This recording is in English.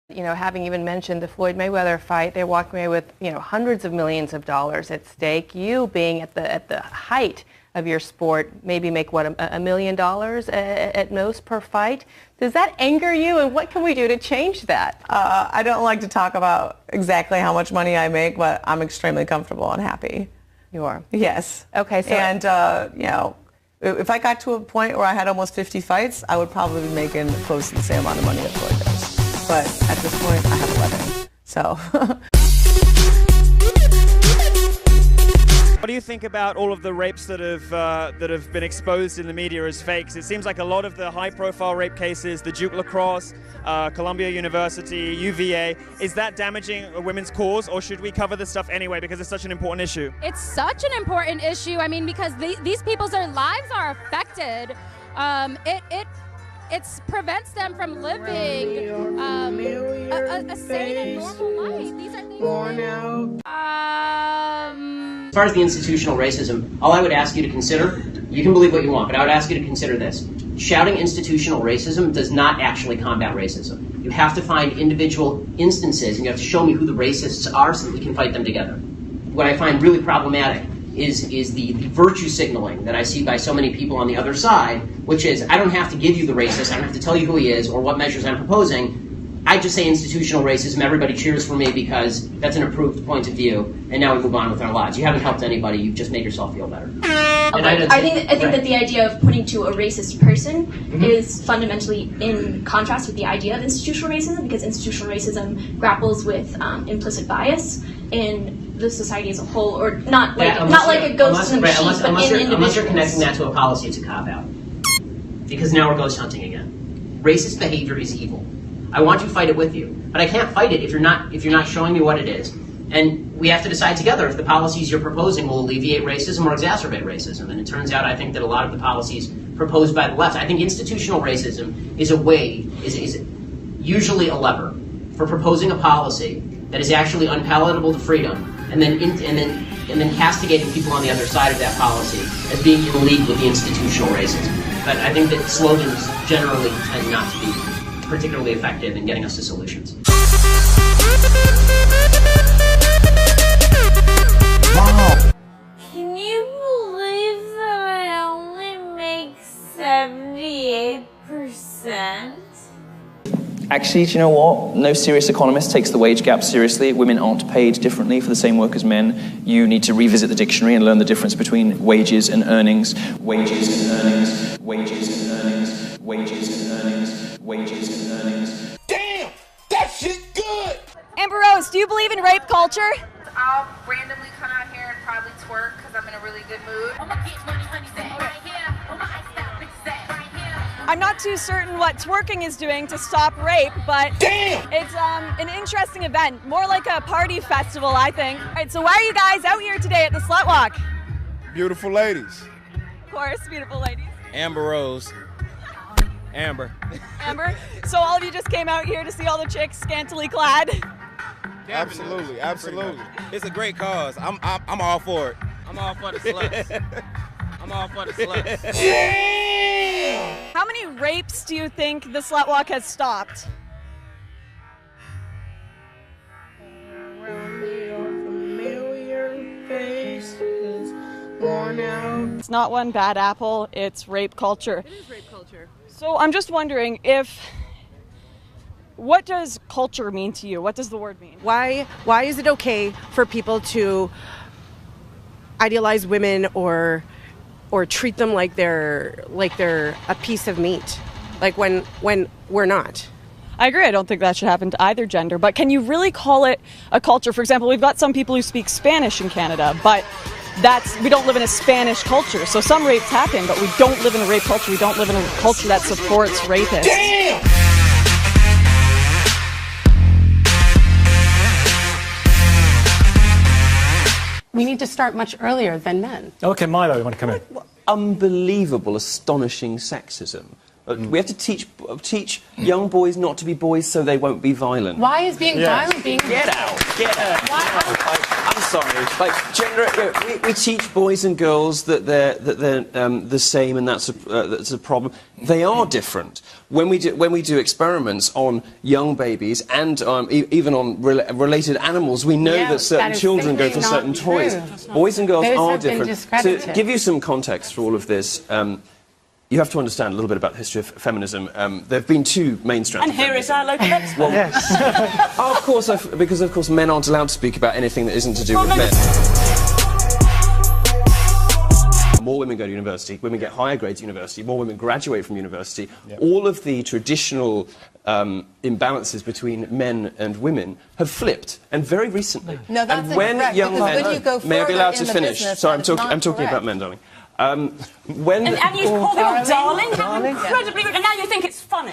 You know, having even mentioned the Floyd Mayweather fight, they walked away with, you know, hundreds of millions of dollars at stake. You being at the height of your sport, maybe make what, $1 million at most per fight. Does that anger you, and what can we do to change that? I don't like to talk about exactly how much money I make, but I'm extremely comfortable and happy. You are? Yes. Okay. So and you know, if I got to a point where I had almost 50 fights, I would probably be making close to the same amount of money that Floyd does. But at this point, I have 11. So. What do you think about all of the rapes that have been exposed in the media as fakes? It seems like a lot of the high-profile rape cases, the Duke Lacrosse, Columbia University, UVA, is that damaging a women's cause, or should we cover this stuff anyway because it's such an important issue? It's such an important issue. I mean, because these people's lives are affected. It prevents them from living a sane and normal life. These are things. As far as the institutional racism, all I would ask you to consider, you can believe what you want, but I would ask you to consider this. Shouting institutional racism does not actually combat racism. You have to find individual instances, and you have to show me who the racists are so that we can fight them together. What I find really problematic is the virtue signaling that I see by so many people on the other side, which is, I don't have to give you the racist, I don't have to tell you who he is or what measures I'm proposing. I just say institutional racism, everybody cheers for me because that's an approved point of view, and now we move on with our lives. You haven't helped anybody, you've just made yourself feel better. I think that the idea of pointing to a racist person is fundamentally in contrast with the idea of institutional racism, because institutional racism grapples with implicit bias in the society as a whole, or not like a ghost in the machine, but in individuals. Unless you're connecting that to a policy, it's a cop-out. Because now we're ghost hunting again. Racist behavior is evil. I want to fight it with you, but I can't fight it if you're not showing me what it is. And we have to decide together if the policies you're proposing will alleviate racism or exacerbate racism. And it turns out, I think that a lot of the policies proposed by the left, I think institutional racism is is usually a lever for proposing a policy that is actually unpalatable to freedom, and then castigating people on the other side of that policy as being in league with the institutional racism. But I think that slogans generally tend not to be particularly effective in getting us to solutions. Wow. Can you believe that I only make 78%? Actually, do you know what? No serious economist takes the wage gap seriously. Women aren't paid differently for the same work as men. You need to revisit the dictionary and learn the difference between wages and earnings. Wages and earnings. Wages and earnings. Wages and earnings. Wages and earnings. Damn! That shit good! Amber Rose, do you believe in rape culture? I'll randomly come out here and probably twerk because I'm in a really good mood. I'm not too certain what twerking is doing to stop rape, but damn! It's an interesting event, more like a party festival, I think. All right, so why are you guys out here today at the Slut Walk? Beautiful ladies. Of course, beautiful ladies. Amber Rose. Amber. Amber? So all of you just came out here to see all the chicks scantily clad? Absolutely, absolutely. It's a great cause. I'm all for it. I'm all for the sluts. I'm all for the sluts. How many rapes do you think the Slut Walk has stopped? It's not one bad apple, it's rape culture. It is rape culture. So I'm just wondering what does culture mean to you? What does the word mean? Why is it okay for people to idealize women or treat them like they're a piece of meat, like when we're not? I agree. I don't think that should happen to either gender, but can you really call it a culture? For example, we've got some people who speak Spanish in Canada, but we don't live in a Spanish culture. So some rapes happen, but we don't live in a rape culture. We don't live in a culture that supports rapists. Damn! We need to start much earlier than men. Okay, Milo, you want to come in? Unbelievable, astonishing sexism We have to teach young boys not to be boys so they won't be violent. Why is being violent being... Get out. I'm sorry. Like gender, we teach boys and girls that they're the same, and that's a problem. They are different. When we do experiments on young babies and even on related animals, we know that certain children go for certain toys. Boys and girls are different. To give you some context for all of this. You have to understand a little bit about the history of feminism. There have been two main strands. And here is our local expert. Well, yes. Of course, because of course men aren't allowed to speak about anything that isn't to do with men. More women go to university, women get higher grades at university, more women graduate from university. Yep. All of the traditional imbalances between men and women have flipped, and very recently. No, that's and when incorrect, young because men, when you go may I be allowed further to in the finish? business, Sorry, that is I'm talking about men, darling. And you call them darling? How incredibly rude, and now you think it's funny.